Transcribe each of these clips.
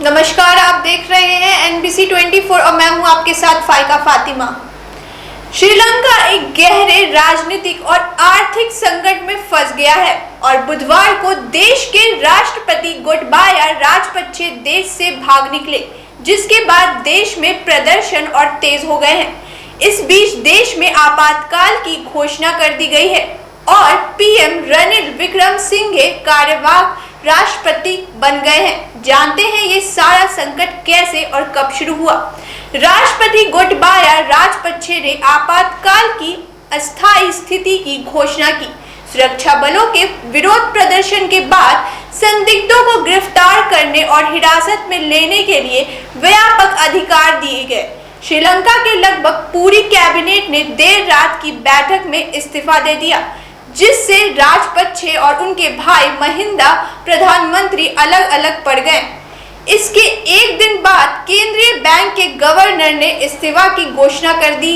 नमस्कार, आप देख रहे हैं NBC 24 और मैं हूं आपके साथ फाइका फातिमा। श्रीलंका एक गहरे राजनीतिक और आर्थिक संकट में फंस गया है और बुधवार को देश के राष्ट्रपति गोटबाया राजपक्षे देश से भाग निकले, जिसके बाद देश में प्रदर्शन और तेज हो गए हैं। इस बीच देश में आपातकाल की घोषणा कर दी गई है और पीएम रणिल विक्रमसिंघे कार्यवाहक राष्ट्रपति बन गए हैं। जानते हैं ये सारा संकट कैसे और कब शुरू हुआ। राष्ट्रपति गोटबाया राजपक्षे ने आपातकाल की अस्थायी स्थिति की घोषणा की। सुरक्षा बलों के विरोध प्रदर्शन के बाद संदिग्धों को गिरफ्तार करने और हिरासत में लेने के लिए व्यापक अधिकार दिए गए। श्रीलंका के लगभग पूरी कैबिनेट ने देर रात की बैठक में इस्तीफा दे दिया, जिससे राजपक्षे और उनके भाई महिंदा प्रधानमंत्री अलग अलग पड़ गए। इसके एक दिन बाद केंद्रीय बैंक के गवर्नर ने इस्तीफा की घोषणा कर दी।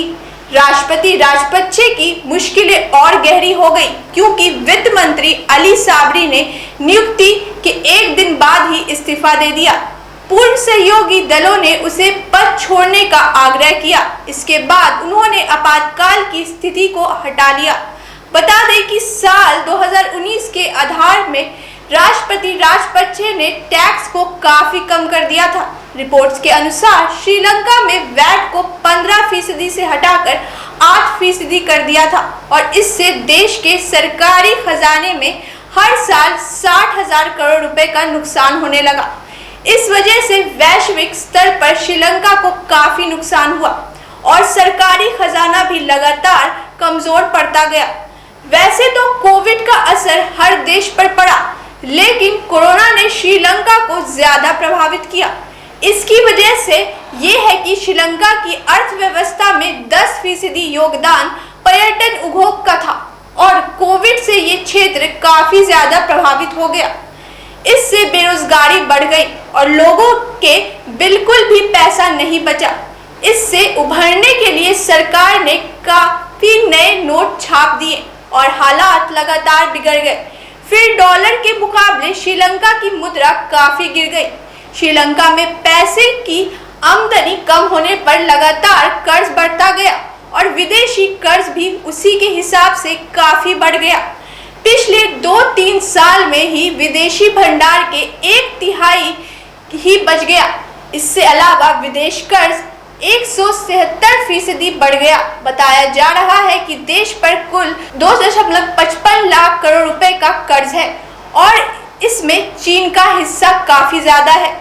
राष्ट्रपति राजपक्षे की मुश्किलें और गहरी हो गई, क्योंकि वित्त मंत्री अली साबरी ने नियुक्ति के एक दिन बाद ही इस्तीफा दे दिया। पूर्व सहयोगी दलों ने उसे पद छोड़ने का आग्रह किया। इसके बाद उन्होंने आपातकाल की स्थिति को हटा लिया। बता दें कि साल 2019 के आधार में राष्ट्रपति राजपक्षे ने टैक्स को काफी कम कर दिया था। रिपोर्ट्स के अनुसार श्रीलंका में वैट को 15% से हटाकर 8% कर दिया था और इससे देश के सरकारी खजाने में हर साल 60,000 करोड़ रुपए का नुकसान होने लगा। इस वजह से वैश्विक स्तर पर श्रीलंका को काफी नुकसान हुआ और सरकारी खजाना भी लगातार कमजोर पड़ता गया। वैसे तो कोविड का असर हर देश पर पड़ा, लेकिन कोरोना ने श्रीलंका को ज्यादा प्रभावित किया। इसकी वजह से ये है कि श्रीलंका की अर्थव्यवस्था में 10% योगदान पर्यटन उद्योग का था और कोविड से ये क्षेत्र काफी ज्यादा प्रभावित हो गया। इससे बेरोजगारी बढ़ गई और लोगों के बिल्कुल भी पैसा नहीं बचा। इससे उभरने के लिए सरकार ने काफी नए नोट छाप दिए और हालात लगातार बिगड़ गए। फिर डॉलर के मुकाबले श्रीलंका की मुद्रा काफी गिर गई। श्रीलंका में पैसे की आमदनी कम होने पर लगातार कर्ज बढ़ता गया और विदेशी कर्ज भी उसी के हिसाब से काफी बढ़ गया। पिछले 2-3 साल में ही विदेशी भंडार के 1/3 ही बच गया। इससे अलावा विदेश कर्ज 177% बढ़ गया। बताया जा रहा है कि देश पर कुल 2.55 लाख करोड़ रुपए का कर्ज है और इसमें चीन का हिस्सा काफी ज्यादा है।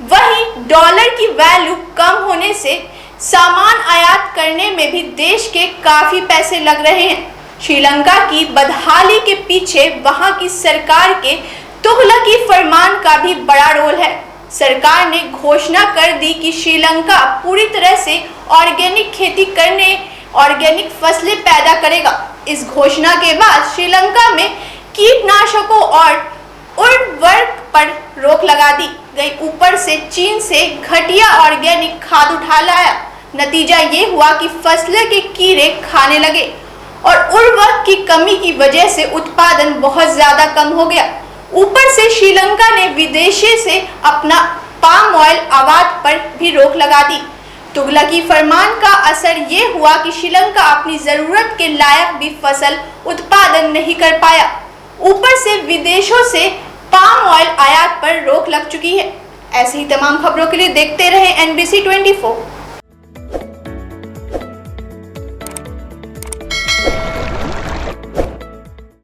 वहीं डॉलर की वैल्यू कम होने से सामान आयात करने में भी देश के काफी पैसे लग रहे हैं। श्रीलंका की बदहाली के पीछे वहां की सरकार के तुगलकी फरमान का भी बड़ा रोल है। सरकार ने घोषणा कर दी कि श्रीलंका पूरी तरह से ऑर्गेनिक खेती करने, ऑर्गेनिक फसलें पैदा करेगा। इस घोषणा के बाद श्रीलंका में कीटनाशकों और उर्वरक पर रोक लगा दी गई। ऊपर से चीन से घटिया ऑर्गेनिक खाद उठा लाया। नतीजा ये हुआ कि फसलें के कीड़े खाने लगे और उर्वरक की कमी की वजह से उत्पादन बहुत ज्यादा कम हो गया। ऊपर से श्रीलंका ने विदेशी से अपना पाम ऑयल आयात पर भी रोक लगा दी। तुगलकी फरमान का असर ये हुआ कि श्रीलंका अपनी जरूरत के लायक भी फसल उत्पादन नहीं कर पाया। ऊपर से विदेशों से पाम ऑयल आयात पर रोक लग चुकी है। ऐसी ही तमाम खबरों के लिए देखते रहे NBC 24।